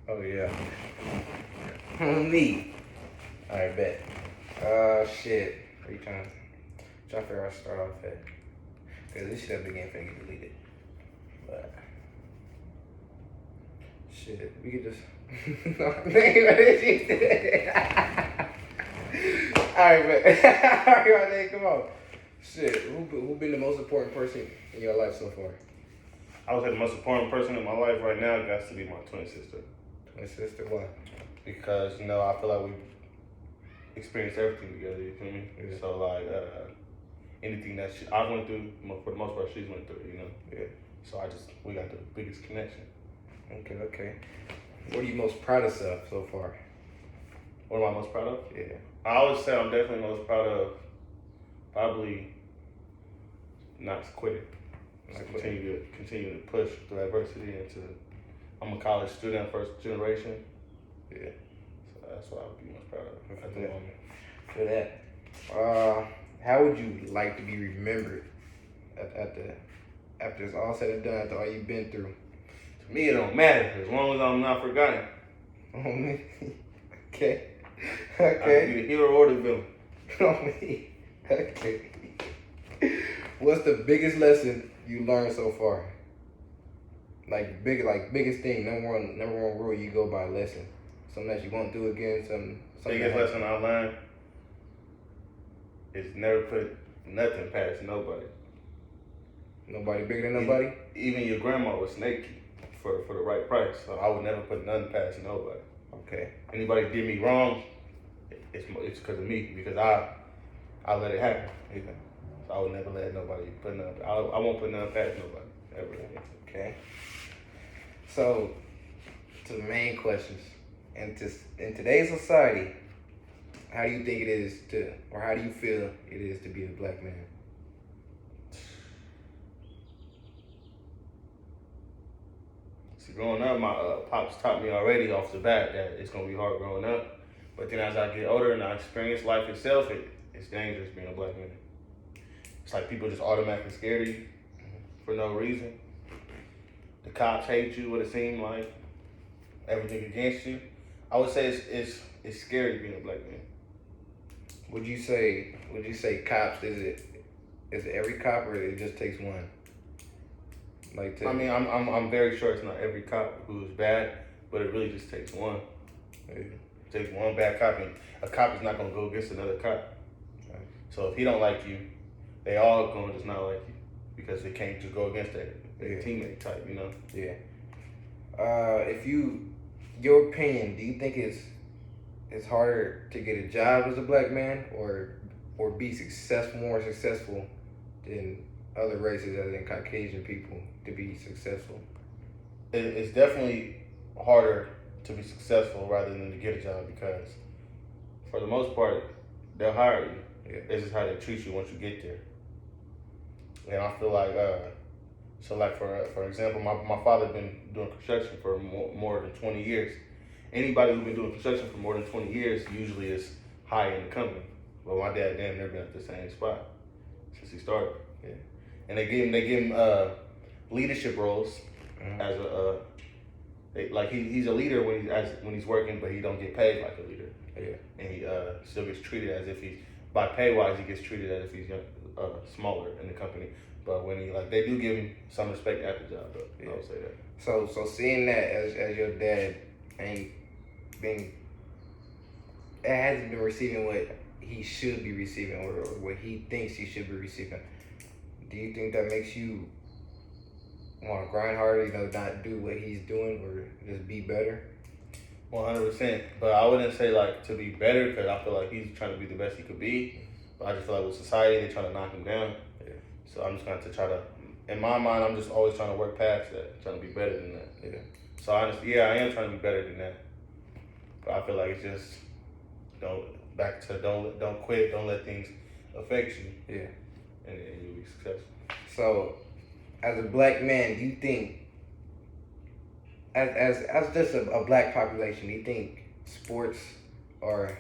Oh yeah. On me. Alright, bet. Shit. Are you trying to figure out how to start off at? Cause this shit up again finna get deleted. But shit, we could just Alright, man. Alright, man, come on. Shit, who been the most important person in your life so far? I would say the most important person in my life right now has to be my twin sister. Twin sister, why? Because, I feel like we experienced everything together, you feel me? Yeah. So, like, anything that I went through, for the most part, she's went through, Yeah. So we got the biggest connection. Okay. What are you most proud of so far? What am I most proud of? Yeah. I would say I'm definitely most proud of probably not quitting. Continue to push through adversity I'm a college student, first generation. Yeah. So that's what I would be most proud of at the moment. For that. How would you like to be remembered after it's all said and done, after all you've been through? To me, it don't matter as long as I'm not forgotten. Okay. I can be the hero or the villain. Okay. What's the biggest lesson you learned so far? Biggest thing, number one rule you go by, lesson. Something that you won't do again. Something. Biggest lesson I learned is never put nothing past nobody. Nobody bigger than nobody. Even your grandma was snaky for the right price. So I would never put nothing past nobody. Okay. Anybody did me wrong, it's because of me, because I let it happen. So I would never let nobody put nothing. I won't put nothing past nobody ever again. Okay. So, to the main questions, in today's society, how do you think it is or how do you feel it is to be a black man? See, growing up, my pops taught me already off the bat that it's gonna be hard growing up. But then as I get older and I experience life itself, it's dangerous being a black man. It's like people just automatically scared of you for no reason. The cops hate you, what it seems like. Everything against you. I would say it's scary being a black man. Would you say cops? Is it every cop, or it just takes one? I'm very sure it's not every cop who's bad, but it really just takes one. Yeah. It takes one bad cop, and a cop is not gonna go against another cop. Right. So if he don't like you, they all gonna just not like you because they can't just go against their teammate type, Yeah. Your opinion, do you think it's harder to get a job as a black man, or be more successful than other races, as in Caucasian people, to be successful? It's definitely harder to be successful rather than to get a job, because for the most part, they'll hire you. Yeah. It's just how they treat you once you get there. And I feel like, for example, my father been doing construction for more than 20 years. Anybody who's been doing construction for more than 20 years usually is high in the company. But my dad damn near been at the same spot since he started. Yeah. And they give him leadership roles as he's a leader when he's working, but he don't get paid like a leader. Yeah. And he still gets treated as if by pay wise, he gets treated as if he's smaller in the company. But when they do give him some respect at the job, though. Yeah. I would say that. So seeing that as your dad ain't hasn't been receiving what he should be receiving, or what he thinks he should be receiving, do you think that makes you want to grind harder, not do what he's doing, or just be better? 100%. But I wouldn't say to be better, because I feel like he's trying to be the best he could be. But I just feel like with society, they're trying to knock him down. Yeah. So I'm just going to try to, in my mind, I'm just always trying to work past that, trying to be better than that. Yeah. So honestly, I am trying to be better than that. But I feel like it's just don't quit, don't let things affect you. Yeah. And you'll be successful. So, as a black man, do you think, as just a black population, do you think sports are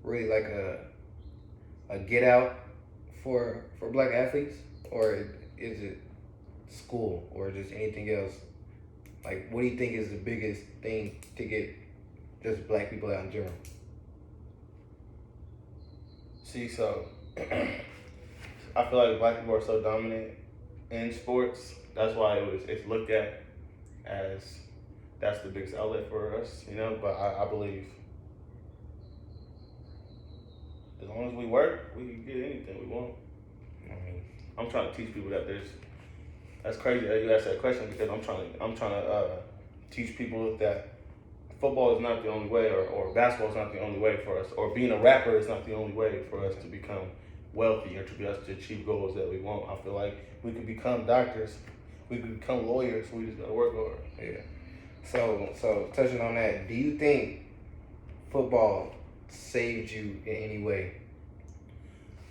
really like a get out for black athletes, or is it school, or just anything else Like, what do you think is the biggest thing to get just black people out in general? See, so I feel like black people are so dominant in sports. That's why it's looked at as that's the biggest outlet for us, you know. But I believe as long as we work, we can get anything we want. I mean, I'm trying to teach people that that's crazy that you asked that question because I'm trying to teach people that football is not the only way, or basketball is not the only way for us, or being a rapper is not the only way for us to become wealthy or to be us to achieve goals that we want. I feel like we could become doctors, we could become lawyers. We just gotta work hard. Yeah. So touching on that, do you think football saved you in any way?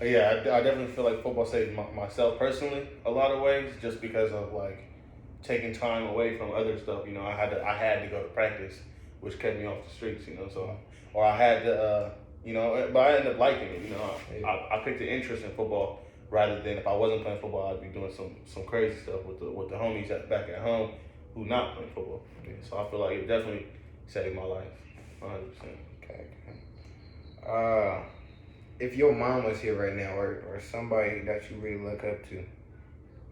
Yeah, I definitely feel like football saved myself personally a lot of ways, just because of like taking time away from other stuff. You know, I had to go to practice, which kept me off the streets. You know, so or I had to, you know, but I ended up liking it. You know, I picked an interest in football rather than if I wasn't playing football, I'd be doing some crazy stuff with the homies back at home who not playing football. Yeah. So I feel like it definitely saved my life, 100%. Okay. If your mom was here right now, or somebody that you really look up to,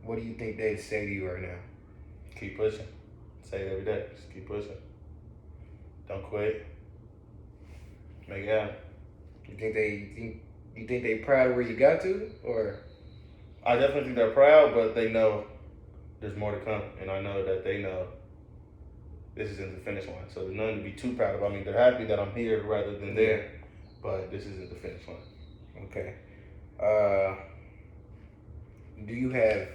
what do you think they'd say to you right now? Keep pushing. Say it every day. Just keep pushing. Don't quit. Make it happen. You think they proud of where you got to, or? I definitely think they're proud, but they know there's more to come, and I know that they know this isn't the finish line. So there's nothing to be too proud of. I mean, they're happy that I'm here rather than there, but this isn't the finish line. Okay. Do you have,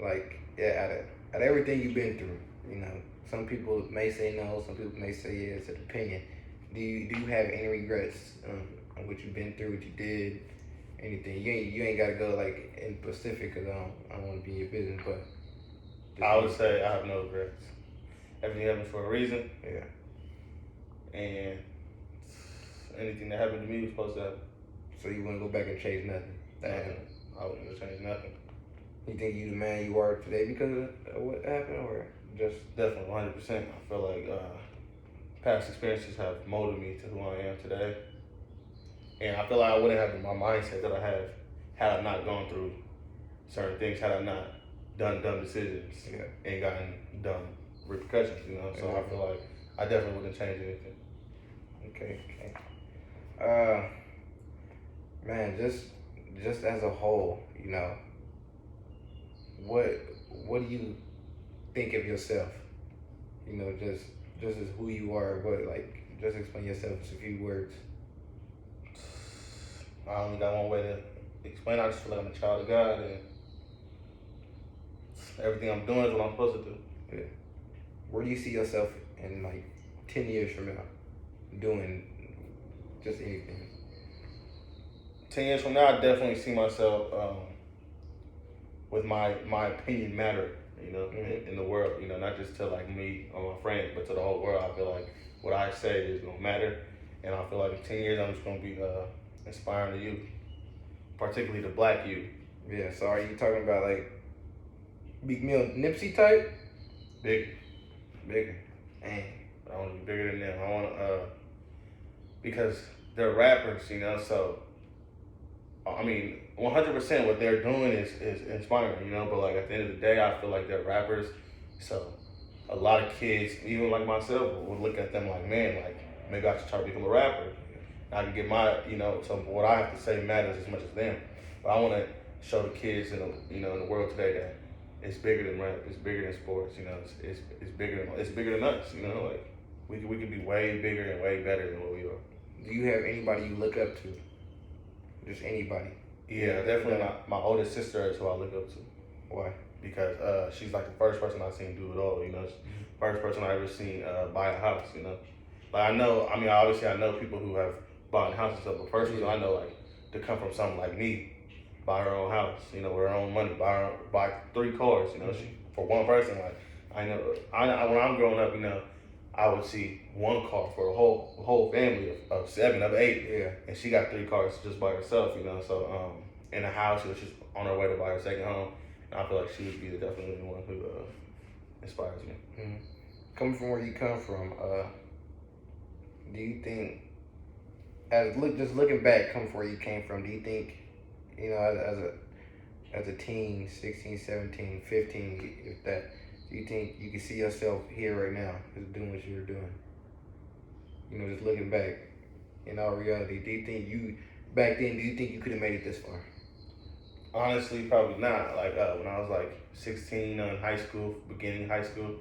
like, out of everything you've been through, you know, some people may say no, some people may say yeah, it's an opinion. Do you have any regrets on what you've been through, what you did, anything? You ain't got to go like in specific because I don't want to be in your business, but I would say I have no regrets. Everything happens for a reason. Yeah. And anything that happened to me was supposed to happen. So you wouldn't go back and change nothing? I wouldn't go change nothing. You think you the man you are today because of what happened, or just? Definitely 100%. I feel like past experiences have molded me to who I am today. And I feel like I wouldn't have my mindset that I have had I not gone through certain things, had I not done dumb decisions and gotten dumb repercussions, you know? So I feel like I definitely wouldn't change anything. Okay. Man, just as a whole, you know, what do you think of yourself? You know, just as who you are, just explain yourself in a few words. I only got one way to explain. I just feel like I'm a child of God, and everything I'm doing is what I'm supposed to do. Yeah. Where do you see yourself in like 10 years from now, doing just anything? 10 years from now, I definitely see myself with my opinion matter, you know, in the world, you know, not just to like me or my friends, but to the whole world. I feel like what I say is gonna matter, and I feel like in 10 years I'm just gonna be inspiring the youth, particularly the black youth. Yeah. So are you talking about like Big Meal Nipsey type? Bigger. Dang. I want to be bigger than them. I want to because they're rappers, you know. So I mean, 100% what they're doing is inspiring, you know. But like at the end of the day, I feel like they're rappers. So a lot of kids, even like myself, would look at them like, man, like maybe I should try to become a rapper. I can get my, you know, so what I have to say matters as much as them. But I want to show the kids in the world today that it's bigger than rap, it's bigger than sports, you know, it's bigger than us, you know, like we could be way bigger and way better than what we are. Do you have anybody you look up to? Just anybody? Yeah, definitely my oldest sister is who I look up to. Why? Because she's like the first person I've seen do it all, you know, first person I ever seen buy a house, you know. Like obviously I know people who have bought a house and stuff, but first person I know like to come from something like me, buy her own house, you know, with her own money, buy 3 cars, you know, for one person. Like I know, when I'm growing up, you know, I would see 1 car for a whole family of 7, of 8, and she got 3 cars just by herself, you know. So in a house, she was just on her way to buy her second home, and I feel like she would be definitely the one who inspires me. coming from where you come from, do you think, just looking back, coming from where you came from, do you think, as a teen, 16, 17, 15, if that, do you think you can see yourself here right now, just doing what you were doing? Just looking back, in all reality, do you think back then, do you think you could have made it this far? Honestly, probably not. Like when I was like 16 in high school, beginning high school,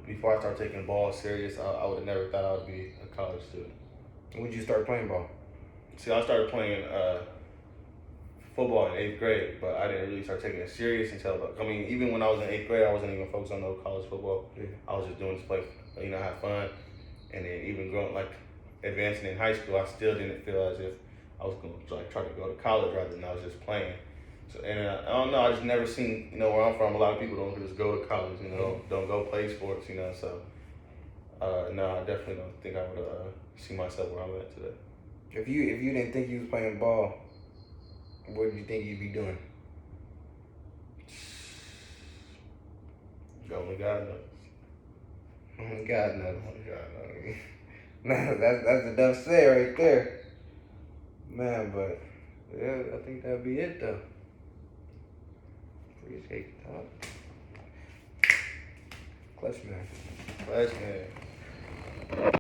before I started taking ball serious, I would have never thought I would be a college student. When did you start playing ball? See, I started playing football in 8th grade, but I didn't really start taking it serious until, even when I was in 8th grade, I wasn't even focused on no college football. Yeah. I was just doing this play, have fun. And then even advancing in high school, I still didn't feel as if I was going to try to go to college rather than I was just playing. So, and I don't know, I just never seen, where I'm from, a lot of people don't just go to college, don't go play sports, so no, I definitely don't think I would see myself where I'm at today. If you didn't think you was playing ball, what do you think you'd be doing? Only God knows. Only God knows. Only God knows. No, that's enough say right there. Man, but yeah, I think that'd be it though. Appreciate the talk. Clutch man. Clutch man.